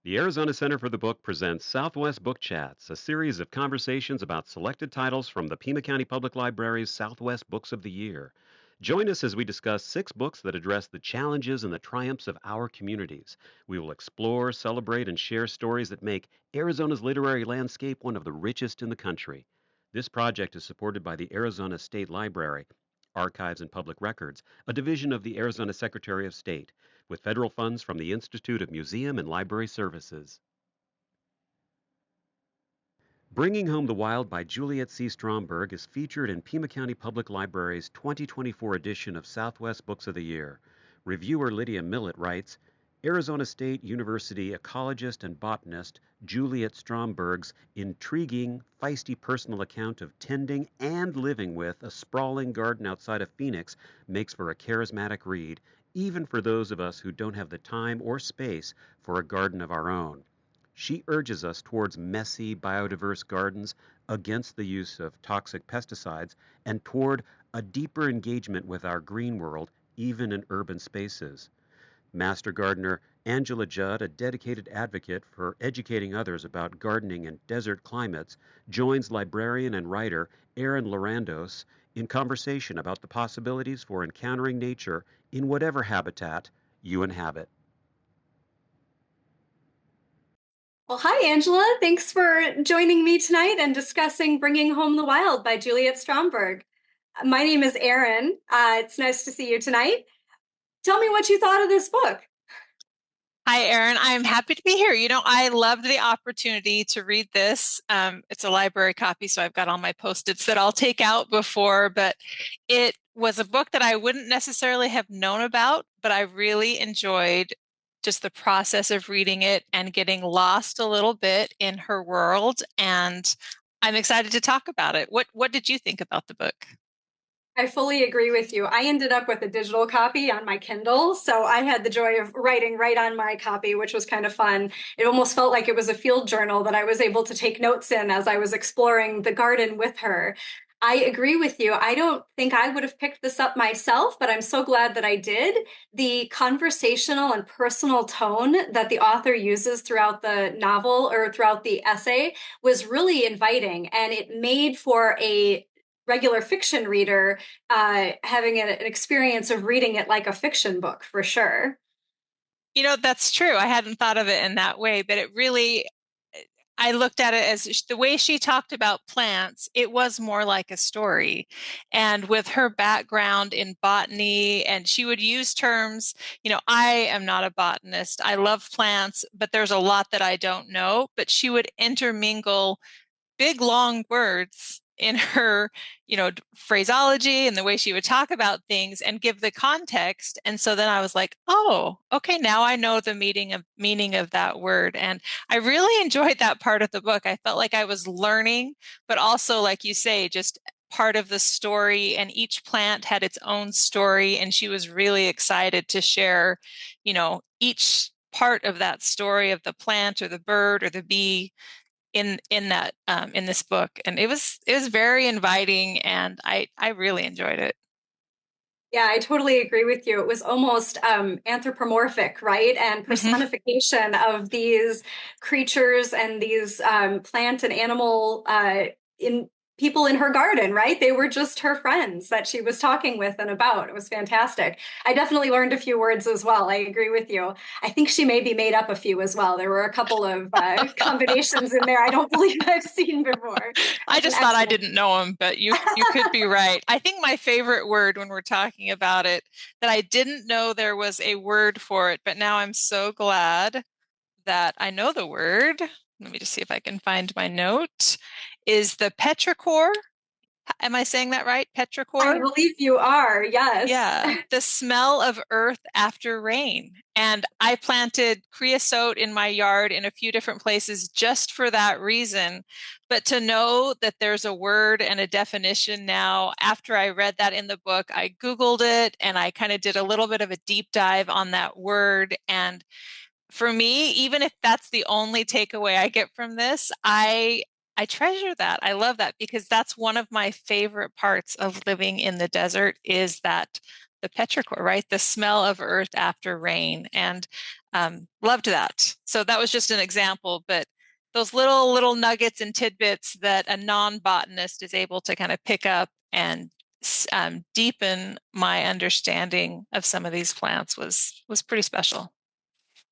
The Arizona Center for the Book presents Southwest Book Chats, a series of conversations about selected titles from the Pima County Public Library's Southwest Books of the Year. Join us as we discuss 6 books that address the challenges and the triumphs of our communities. We will explore, celebrate, and share stories that make Arizona's literary landscape one of the richest in the country. This project is supported by the Arizona State Library, Archives and Public Records, a division of the Arizona Secretary of State, with federal funds from the Institute of Museum and Library Services. Bringing Home the Wild by Juliet C. Stromberg is featured in Pima County Public Library's 2024 edition of Southwest Books of the Year. Reviewer Lydia Millet writes, Arizona State University ecologist and botanist Juliet Stromberg's intriguing, feisty personal account of tending and living with a sprawling garden outside of Phoenix makes for a charismatic read, even for those of us who don't have the time or space for a garden of our own. She urges us towards messy, biodiverse gardens, against the use of toxic pesticides, and toward a deeper engagement with our green world, even in urban spaces. Master gardener Angela Judd, a dedicated advocate for educating others about gardening in desert climates, joins librarian and writer Aaron Lorandos in conversation about the possibilities for encountering nature in whatever habitat you inhabit. Well, hi, Angela. Thanks for joining me tonight and discussing Bringing Home the Wild by Juliet Stromberg. My name is Erin. It's nice to see you tonight. Tell me what you thought of this book. Hi, Erin. I'm happy to be here. I loved the opportunity to read this. It's a library copy, so I've got all my Post-its that I'll take out before, but it was a book that I wouldn't necessarily have known about, but I really enjoyed just the process of reading it and getting lost a little bit in her world. And I'm excited to talk about it. What did you think about the book? I fully agree with you. I ended up with a digital copy on my Kindle, so I had the joy of writing right on my copy, which was kind of fun. It almost felt like it was a field journal that I was able to take notes in as I was exploring the garden with her. I agree with you. I don't think I would have picked this up myself, but I'm so glad that I did. The conversational and personal tone that the author uses throughout the novel or throughout the essay was really inviting, and it made for a regular fiction reader having an experience of reading it like a fiction book for sure. That's true. I hadn't thought of it in that way, but I looked at it as the way she talked about plants, it was more like a story. And with her background in botany, and she would use terms, I am not a botanist. I love plants, but there's a lot that I don't know. But she would intermingle big, long words in her, phraseology and the way she would talk about things and give the context. And so then I was like, oh, okay, now I know the meaning of that word. And I really enjoyed that part of the book. I felt like I was learning, but also, like you say, just part of the story, and each plant had its own story. And she was really excited to share, each part of that story of the plant or the bird or the bee in this book, and it was very inviting, and I really enjoyed it. Yeah, I totally agree with you. It was almost anthropomorphic, right? And Hmm. personification of these creatures and these plant and animal in people in her garden, right? They were just her friends that she was talking with and about. It was fantastic. I definitely learned a few words as well. I agree with you. I think she maybe made up a few as well. There were a couple of combinations in there I don't believe I've seen before. I That's an just thought I excellent. didn't know him, but you could be right. I think my favorite word when we're talking about it, that I didn't know there was a word for it, but now I'm so glad that I know the word. Let me just see if I can find my note. Is the petrichor? Am I saying that right? I Petrichor? believe you are, yes. Yeah, the smell of earth after rain. And I planted creosote in my yard in a few different places just for that reason. But to know that there's a word and a definition now, after I read that in the book, I Googled it and I kind of did a little bit of a deep dive on that word. And for me, even if that's the only takeaway I get from this, I treasure that. I love that because that's one of my favorite parts of living in the desert is that the petrichor, right? The smell of earth after rain, and loved that. So that was just an example, but those little nuggets and tidbits that a non-botanist is able to kind of pick up and deepen my understanding of some of these plants was pretty special.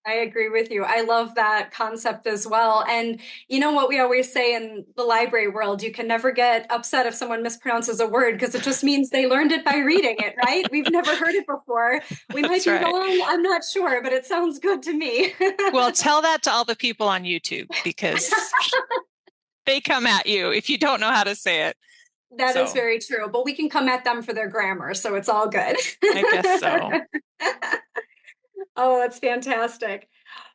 I agree with you. I love that concept as well. And you know what we always say in the library world, you can never get upset if someone mispronounces a word because it just means they learned it by reading it, right? We've never heard it before. We might That's be right. wrong. I'm not sure, but it sounds good to me. Well, tell that to all the people on YouTube because they come at you if you don't know how to say it. That is So very true, but we can come at them for their grammar, so it's all good. I guess so. Oh, that's fantastic.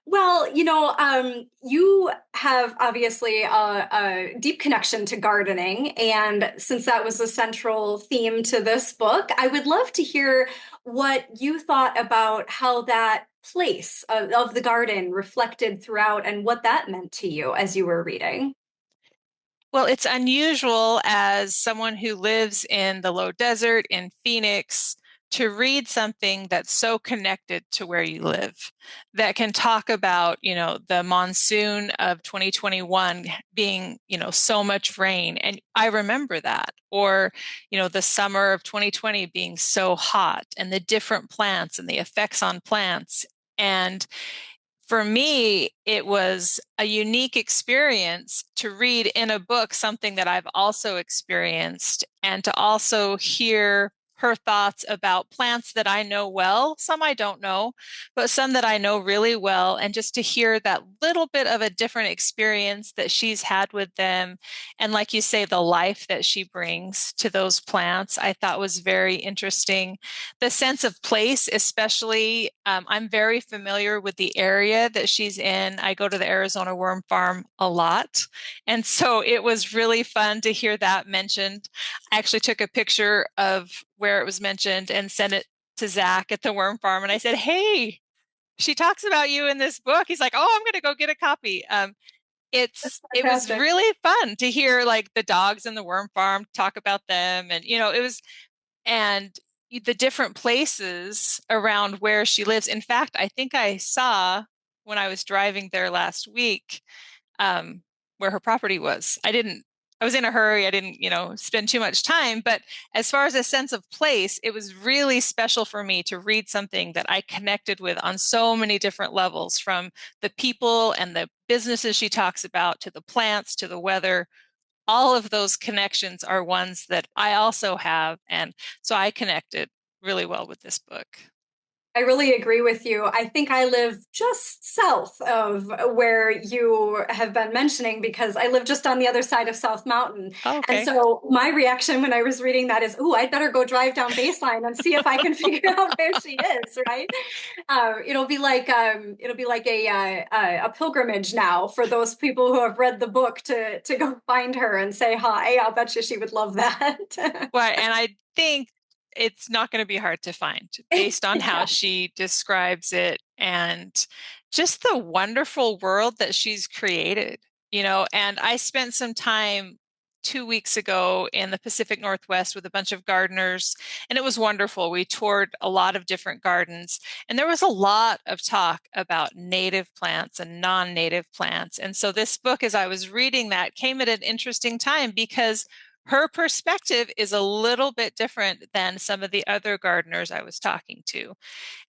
Well, you have obviously a deep connection to gardening, and since that was a central theme to this book, I would love to hear what you thought about how that place of the garden reflected throughout and what that meant to you as you were reading. Well, it's unusual as someone who lives in the low desert in Phoenix to read something that's so connected to where you live, that can talk about, the monsoon of 2021 being, so much rain. And I remember that. Or, the summer of 2020 being so hot and the different plants and the effects on plants. And for me, it was a unique experience to read in a book something that I've also experienced and to also hear her thoughts about plants that I know well, some I don't know, but some that I know really well, and just to hear that little bit of a different experience that she's had with them. And like you say, the life that she brings to those plants, I thought was very interesting. The sense of place, especially, I'm very familiar with the area that she's in. I go to the Arizona worm farm a lot. And so it was really fun to hear that mentioned. I actually took a picture of where it was mentioned and sent it to Zach at the worm farm. And I said, hey, she talks about you in this book. He's like, oh, I'm going to go get a copy. That's It was fantastic. really fun to hear like the dogs in the worm farm talk about them. And, it was, and the different places around where she lives. In fact, I think I saw when I was driving there last week, um, where her property was. I was in a hurry. I didn't, spend too much time. But as far as a sense of place, it was really special for me to read something that I connected with on so many different levels, from the people and the businesses she talks about to the plants to the weather. All of those connections are ones that I also have. And so I connected really well with this book. I really agree with you. I think I live just south of where you have been mentioning because I live just on the other side of South Mountain. Oh, And okay. so my reaction when I was reading that is, "Ooh, I'd better go drive down Baseline and see if I can figure out where she is." Right? It'll be like a pilgrimage now for those people who have read the book to go find her and say hi. I'll bet you she would love that. Well, and I think it's not going to be hard to find based on how Yeah. she describes it and just the wonderful world that she's created, And I spent some time 2 weeks ago in the Pacific Northwest with a bunch of gardeners, and it was wonderful. We toured a lot of different gardens, and there was a lot of talk about native plants and non-native plants. And so this book, as I was reading that, came at an interesting time because her perspective is a little bit different than some of the other gardeners I was talking to.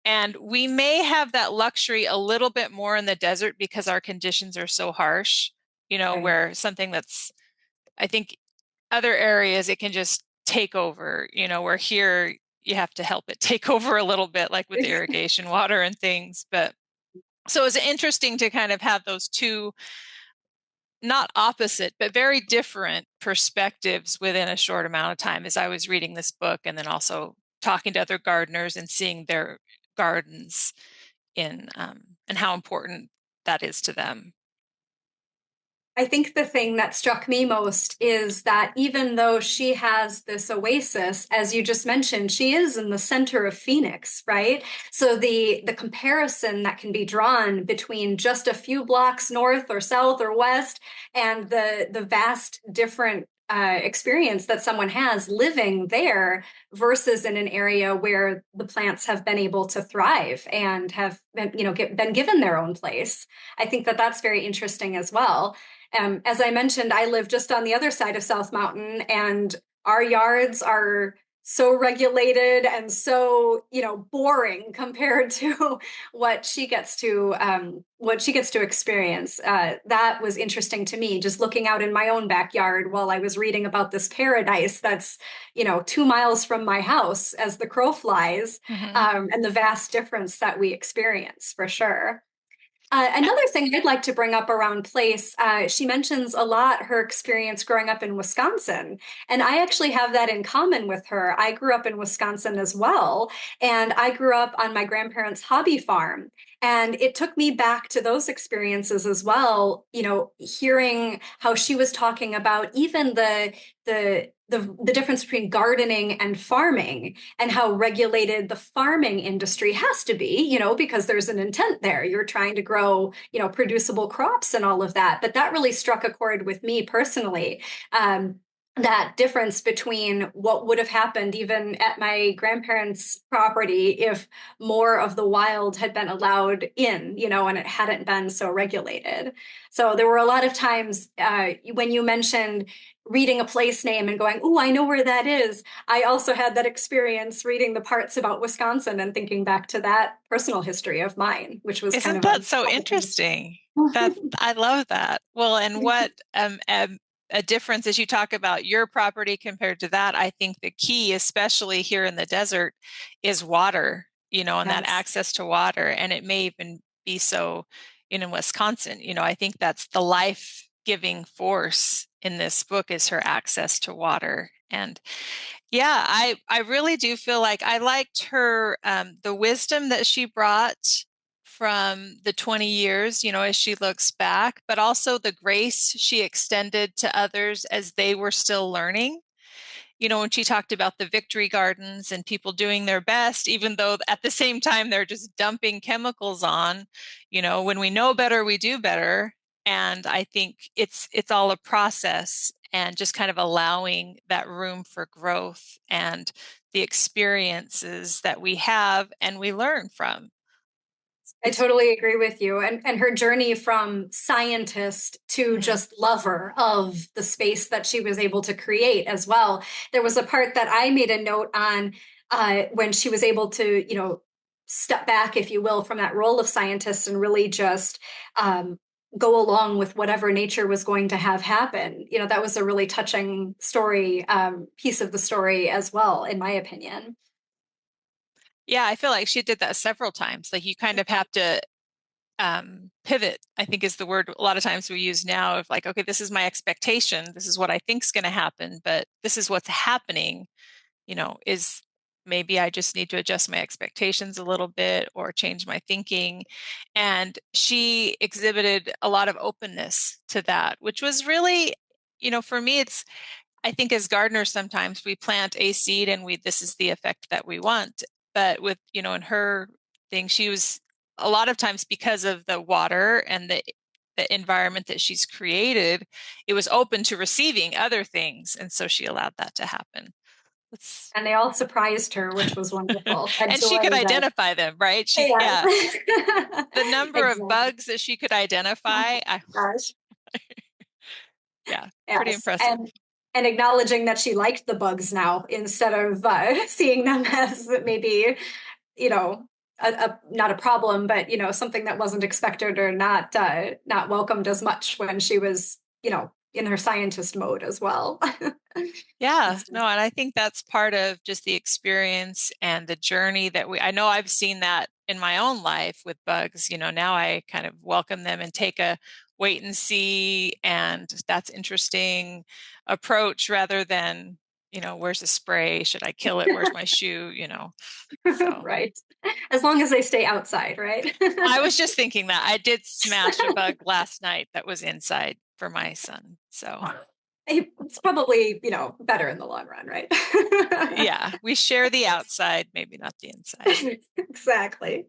And we may have that luxury a little bit more in the desert because our conditions are so harsh, Right. where something that's, I think other areas it can just take over, where here you have to help it take over a little bit, like with the irrigation water and things. But so it's interesting to kind of have those two not opposite, but very different perspectives within a short amount of time as I was reading this book and then also talking to other gardeners and seeing their gardens in and how important that is to them. I think the thing that struck me most is that even though she has this oasis, as you just mentioned, she is in the center of Phoenix, right? So the comparison that can be drawn between just a few blocks north or south or west and the vast different experience that someone has living there versus in an area where the plants have been able to thrive and have been, been given their own place. I think that that's very interesting as well. As I mentioned, I live just on the other side of South Mountain, and our yards are so regulated and so boring compared to what she gets to experience. That was interesting to me, just looking out in my own backyard while I was reading about this paradise that's 2 miles from my house as the crow flies. And the vast difference that we experience, for sure. Another thing I'd like to bring up around place, she mentions a lot her experience growing up in Wisconsin. And I actually have that in common with her. I grew up in Wisconsin as well. And I grew up on my grandparents' hobby farm. And it took me back to those experiences as well, hearing how she was talking about even the difference between gardening and farming, and how regulated the farming industry has to be, because there's an intent there. You're trying to grow, producible crops and all of that. But that really struck a chord with me personally. That difference between what would have happened even at my grandparents' property if more of the wild had been allowed in, and it hadn't been so regulated. So there were a lot of times when you mentioned reading a place name and going, "Oh, I know where that is." I also had that experience reading the parts about Wisconsin and thinking back to that personal history of mine, which was Isn't kind of that so interesting? I love that. Well, and what a difference as you talk about your property compared to that. I think the key, especially here in the desert, is water, and that access to water. And it may even be so in Wisconsin. I think that's the life-giving force in this book, is her access to water. And yeah, I really do feel like I liked her, the wisdom that she brought from the 20 years, as she looks back, but also the grace she extended to others as they were still learning. When she talked about the victory gardens and people doing their best, even though at the same time they're just dumping chemicals on, when we know better, we do better. And I think it's all a process, and just kind of allowing that room for growth and the experiences that we have and we learn from. I totally agree with you. And her journey from scientist to just lover of the space that she was able to create as well. There was a part that I made a note on when she was able to, step back, if you will, from that role of scientist and really just go along with whatever nature was going to have happen. That was a really touching story, piece of the story as well, in my opinion. Yeah, I feel like she did that several times. Like, you kind of have to pivot, I think is the word a lot of times we use now, of like, okay, this is my expectation. This is what I think is going to happen, but this is what's happening, is maybe I just need to adjust my expectations a little bit or change my thinking. And she exhibited a lot of openness to that, which was really, for me, I think as gardeners, sometimes we plant a seed and this is the effect that we want. But with, in her thing, she was a lot of times, because of the water and the environment that she's created, it was open to receiving other things. And so she allowed that to happen. And they all surprised her, which was wonderful. And she could identify them, right? Yeah. The number Exactly. of bugs that she could identify. Oh, gosh. Yeah, Yes. pretty impressive. And acknowledging that she liked the bugs now, instead of seeing them as maybe, not a problem, but something that wasn't expected or not welcomed as much when she was, in her scientist mode as well. Yeah, no, and I think that's part of just the experience and the journey that I know I've seen that in my own life with bugs. Now I kind of welcome them and take a wait and see, and that's interesting approach, rather than, where's the spray? Should I kill it? Where's my shoe? So. Right. As long as they stay outside, right? I was just thinking that I did smash a bug last night that was inside for my son. So it's probably, better in the long run, right? Yeah, we share the outside, maybe not the inside. Exactly.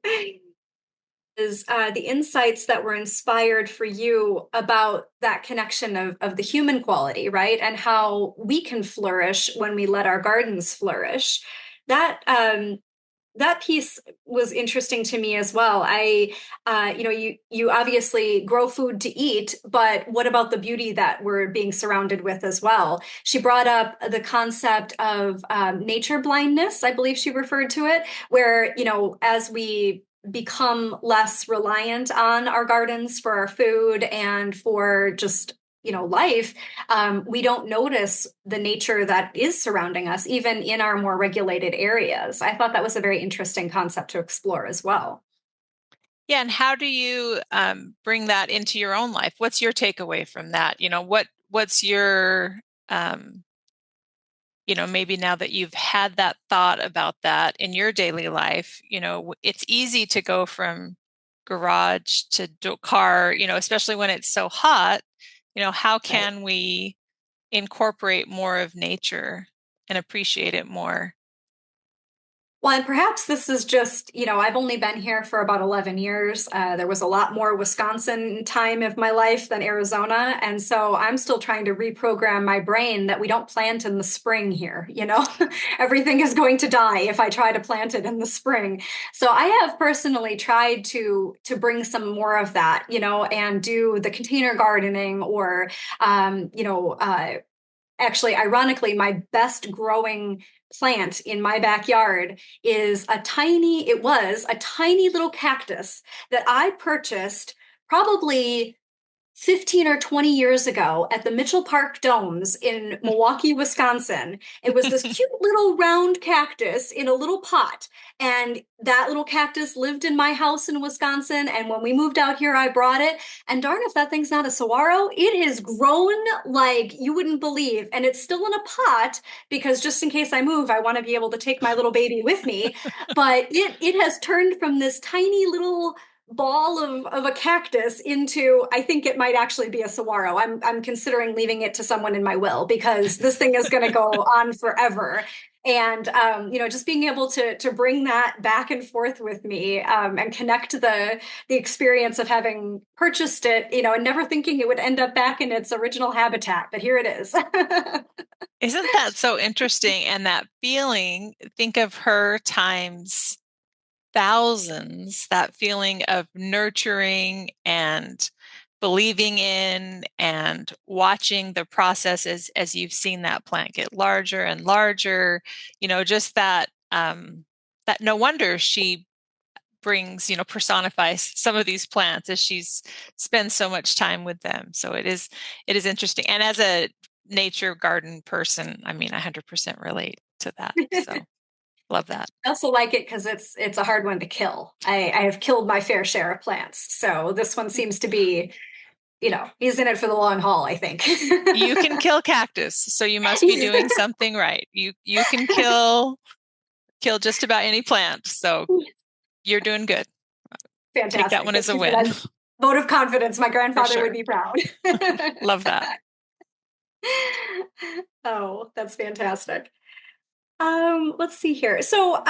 the insights that were inspired for you about that connection of the human quality, right? And how we can flourish when we let our gardens flourish. That that piece was interesting to me as well. You obviously grow food to eat, but what about the beauty that we're being surrounded with as well? She brought up the concept of nature blindness, I believe she referred to it, where, as we become less reliant on our gardens for our food and for just life, we don't notice the nature that is surrounding us, even in our more regulated areas. I thought that was a very interesting concept to explore as well. Yeah, and how do you bring that into your own life? What's your takeaway from that? What's your maybe now that you've had that thought about that in your daily life, it's easy to go from garage to car, especially when it's so hot. How can we incorporate more of nature and appreciate it more? Well, and perhaps this is just, I've only been here for about 11 years. There was a lot more Wisconsin time of my life than Arizona. And so I'm still trying to reprogram my brain that we don't plant in the spring here. Everything is going to die if I try to plant it in the spring. So I have personally tried to bring some more of that, and do the container gardening or, actually, ironically, my best growing plant in my backyard was a tiny little cactus that I purchased probably 15 or 20 years ago at the Mitchell Park Domes in Milwaukee, Wisconsin. It was this cute little round cactus in a little pot. And that little cactus lived in my house in Wisconsin. And when we moved out here, I brought it. And darn if that thing's not a saguaro, it has grown like you wouldn't believe. And it's still in a pot because just in case I move, I want to be able to take my little baby with me. But it has turned from this tiny little ball of a cactus into, I think it might actually be a saguaro. I'm considering leaving it to someone in my will because this thing is going to go on forever. And just being able to bring that back and forth with me, and connect the experience of having purchased it, and never thinking it would end up back in its original habitat, but here it is. Isn't that so interesting? And that feeling, think of her times thousands, that feeling of nurturing and believing in and watching the process as you've seen that plant get larger and larger, just that that no wonder she brings, personifies some of these plants as she's spends so much time with them. So it is interesting. And as a nature garden person, I mean, 100% relate to that. So love that. I also like it because it's a hard one to kill. I have killed my fair share of plants. So this one seems to be, he's in it for the long haul, I think. You can kill cactus, so you must be doing something right. You can kill just about any plant. So you're doing good. Fantastic. Take that one as a win. Vote of confidence. My grandfather would be proud. Love that. Oh, that's fantastic. Let's see here. So,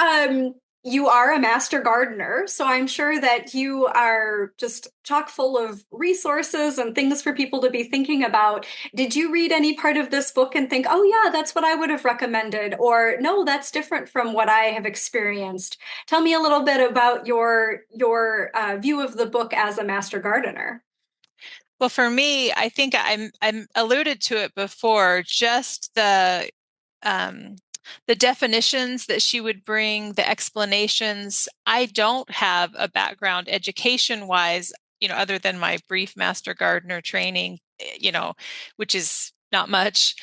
you are a master gardener, so I'm sure that you are just chock full of resources and things for people to be thinking about. Did you read any part of this book and think, oh yeah, that's what I would have recommended, or no, that's different from what I have experienced? Tell me a little bit about your view of the book as a master gardener. Well, for me, I think I'm alluded to it before, just the definitions that she would bring, the explanations. I don't have a background education wise, other than my brief master gardener training, which is not much,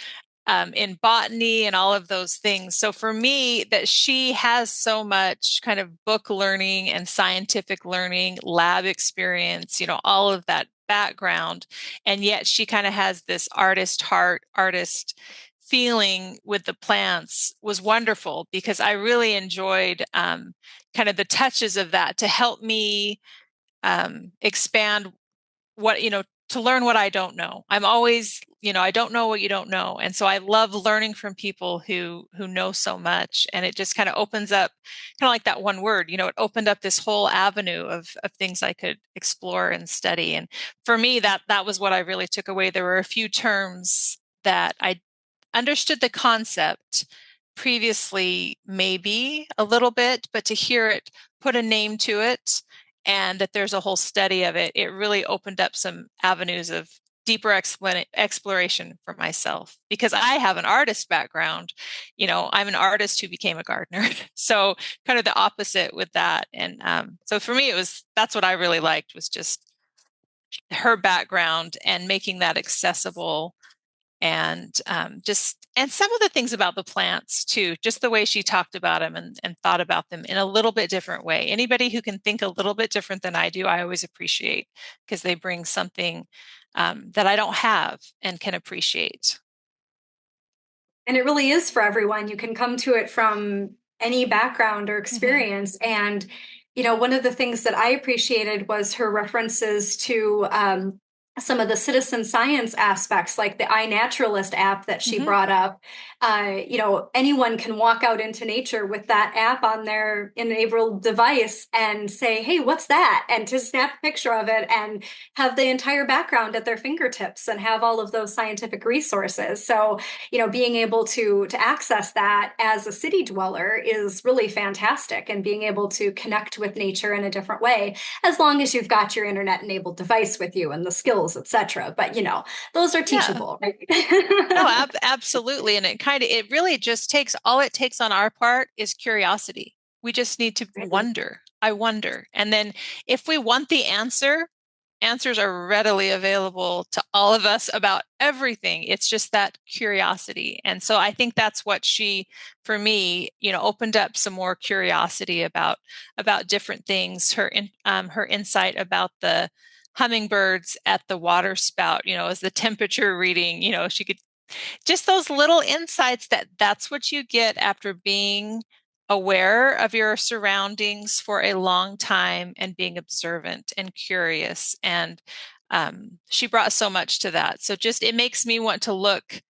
in botany and all of those things. So for me, that she has so much kind of book learning and scientific learning, lab experience, all of that background. And yet she kind of has this artist heart, artist feeling with the plants was wonderful because I really enjoyed kind of the touches of that to help me expand what, to learn what I don't know. I'm always, I don't know what you don't know. And so I love learning from people who know so much. And it just kind of opens up, kind of like that one word, it opened up this whole avenue of things I could explore and study. And for me, that was what I really took away. There were a few terms that I understood the concept previously, maybe a little bit, but to hear it, put a name to it, and that there's a whole study of it, it really opened up some avenues of deeper exploration for myself, because I have an artist background. I'm an artist who became a gardener. So kind of the opposite with that. And so for me, that's what I really liked, was just her background and making that accessible. And and some of the things about the plants too, just the way she talked about them and thought about them in a little bit different way. Anybody who can think a little bit different than I do, I always appreciate, because they bring something that I don't have and can appreciate. And it really is for everyone. You can come to it from any background or experience. Mm-hmm. And, one of the things that I appreciated was her references to some of the citizen science aspects, like the iNaturalist app that she brought up. Anyone can walk out into nature with that app on their enabled device and say, hey, what's that? And to snap a picture of it and have the entire background at their fingertips and have all of those scientific resources. So, being able to access that as a city dweller is really fantastic, and being able to connect with nature in a different way, as long as you've got your internet enabled device with you and the skills, etc. But those are teachable, right? No, absolutely. And it really just takes, all it takes on our part is curiosity. We just need to wonder. I wonder. And then if we want the answers are readily available to all of us about everything. It's just that curiosity. And so I think that's what she, for me, opened up some more curiosity about different things. Her insight about the hummingbirds at the water spout, as the temperature reading, she could just those little insights, that's what you get after being aware of your surroundings for a long time and being observant and curious. And she brought so much to that. So just, it makes me want to look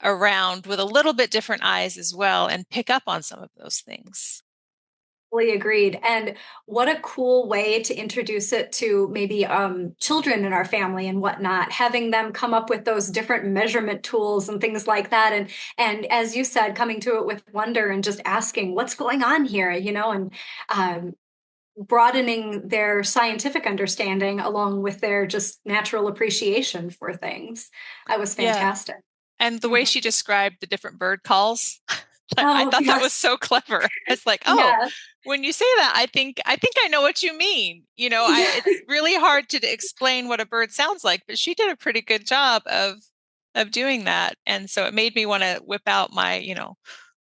around with a little bit different eyes as well and pick up on some of those things. Agreed. And what a cool way to introduce it to maybe children in our family and whatnot, having them come up with those different measurement tools and things like that. And as you said, coming to it with wonder and just asking what's going on here, and broadening their scientific understanding along with their just natural appreciation for things. That was fantastic. Yeah. And the way she described the different bird calls, I thought that was so clever. It's like, when you say that, I think I know what you mean. It's really hard to explain what a bird sounds like, but she did a pretty good job of doing that. And so it made me want to whip out my,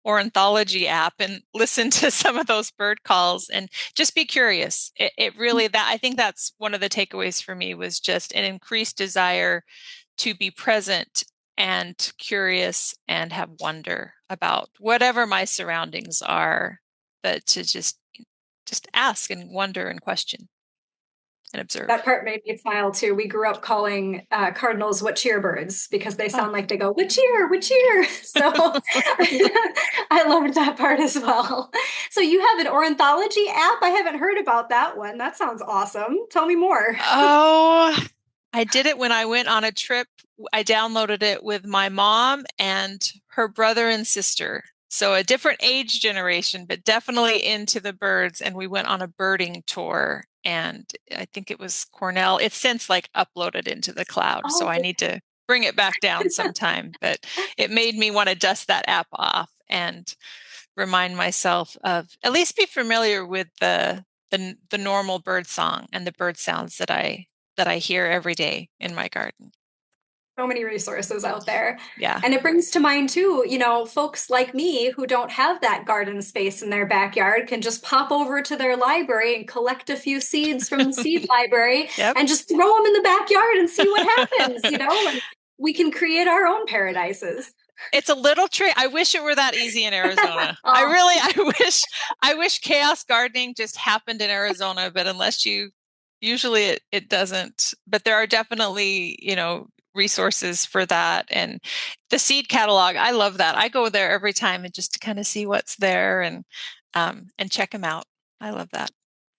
ornithology app and listen to some of those bird calls and just be curious. It really, I think that's one of the takeaways for me, was just an increased desire to be present and curious and have wonder about whatever my surroundings are, but to just ask and wonder and question and observe. That part made me smile too. We grew up calling cardinals what cheer birds, because they sound like they go, what cheer, what cheer. So I loved that part as well. So you have an ornithology app? I haven't heard about that one. That sounds awesome. Tell me more. Oh, I did it when I went on a trip. I downloaded it with my mom and her brother and sister. So a different age generation, but definitely into the birds. And we went on a birding tour, and I think it was Cornell. It's since uploaded into the cloud. So I need to bring it back down sometime, but it made me want to dust that app off and remind myself of, at least be familiar with the normal bird song and the bird sounds that I hear every day in my garden. So many resources out there. Yeah. And it brings to mind too, folks like me who don't have that garden space in their backyard can just pop over to their library and collect a few seeds from the seed library and just throw them in the backyard and see what happens, and we can create our own paradises. It's a little trick. I wish it were that easy in Arizona. I wish chaos gardening just happened in Arizona, but unless you Usually it doesn't, but there are definitely, resources for that. And the seed catalog, I love that. I go there every time and just to kind of see what's there and check them out. I love that.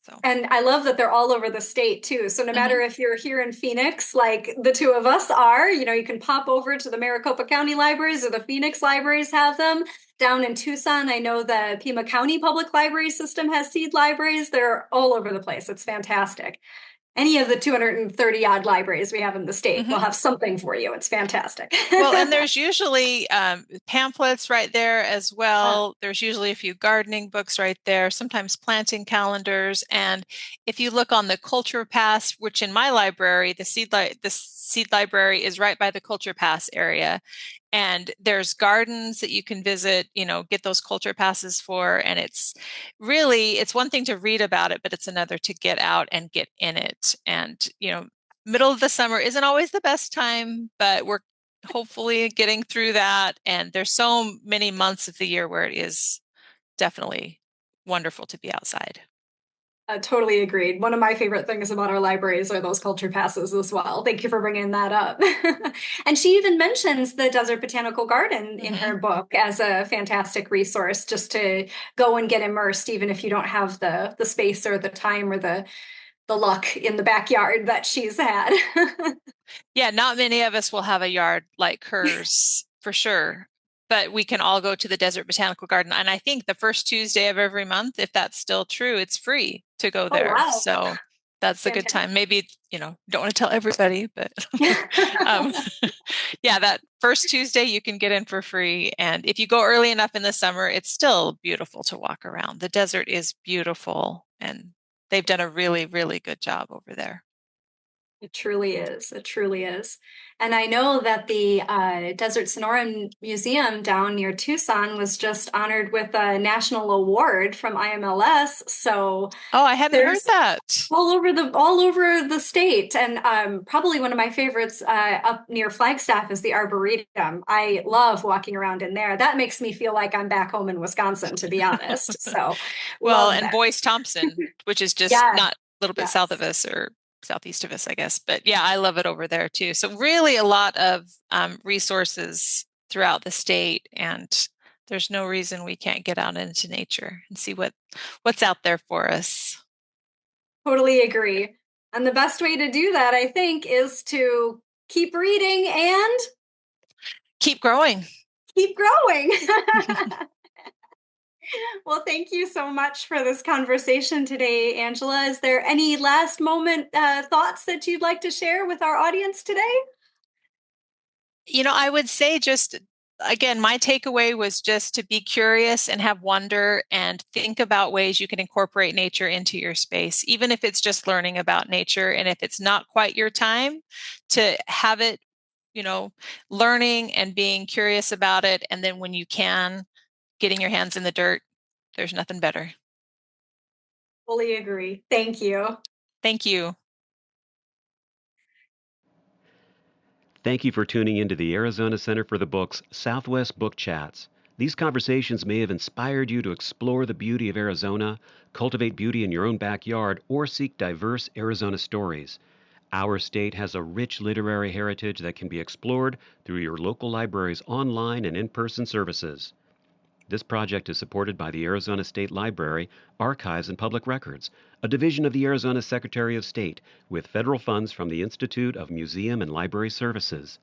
So, And I love that they're all over the state too. So no matter mhm. if you're here in Phoenix, like the two of us are, you can pop over to the Maricopa County libraries or the Phoenix libraries have them. Down in Tucson, I know the Pima County Public Library System has seed libraries. They're all over the place. It's fantastic. Any of the 230 odd libraries we have in the state will Mhm. have something for you. It's fantastic. Well, and there's usually pamphlets right there as well. There's usually a few gardening books right there, sometimes planting calendars. And if you look on the Culture Pass, which in my library, the seed library is right by the Culture Pass area. And there's gardens that you can visit, get those culture passes for. And it's one thing to read about it, but it's another to get out and get in it. And, middle of the summer isn't always the best time, but we're hopefully getting through that. And there's so many months of the year where it is definitely wonderful to be outside. Totally agreed. One of my favorite things about our libraries are those culture passes as well. Thank you for bringing that up. And she even mentions the Desert Botanical Garden in Mm-hmm. her book as a fantastic resource just to go and get immersed, even if you don't have the space or the time or the luck in the backyard that she's had. Yeah, not many of us will have a yard like hers for sure, but we can all go to the Desert Botanical Garden. And I think the first Tuesday of every month, if that's still true, it's free to go Oh, there. wow. So that's a good Fantastic. time. Maybe, don't want to tell everybody, but um, yeah, that first Tuesday you can get in for free. And if you go early enough in the summer, it's still beautiful to walk around. The desert is beautiful, and they've done a really, really good job over there. It truly is. It truly is. And I know that the Desert Sonoran Museum down near Tucson was just honored with a national award from IMLS. So Oh, I hadn't heard there's that. all over the state, and probably one of my favorites up near Flagstaff is the Arboretum. I love walking around in there. That makes me feel like I'm back home in Wisconsin, to be honest. So Well, love and that. Boyce Thompson, which is just Yes, not a little bit south of yes. us or southeast of us, I guess. But yeah, I love it over there too. So really a lot of resources throughout the state, and there's no reason we can't get out into nature and see what's out there for us. Totally agree. And the best way to do that, I think, is to keep reading and Keep growing. keep growing. Well, thank you so much for this conversation today, Angela. Is there any last moment thoughts that you'd like to share with our audience today? I would say just again, my takeaway was just to be curious and have wonder and think about ways you can incorporate nature into your space, even if it's just learning about nature. And if it's not quite your time, to have it, learning and being curious about it. And then when you can, getting your hands in the dirt, there's nothing better. Fully agree. Thank you. Thank you. Thank you for tuning into the Arizona Center for the Book's Southwest Book Chats. These conversations may have inspired you to explore the beauty of Arizona, cultivate beauty in your own backyard, or seek diverse Arizona stories. Our state has a rich literary heritage that can be explored through your local library's online and in-person services. This project is supported by the Arizona State Library, Archives and Public Records, a division of the Arizona Secretary of State, with federal funds from the Institute of Museum and Library Services.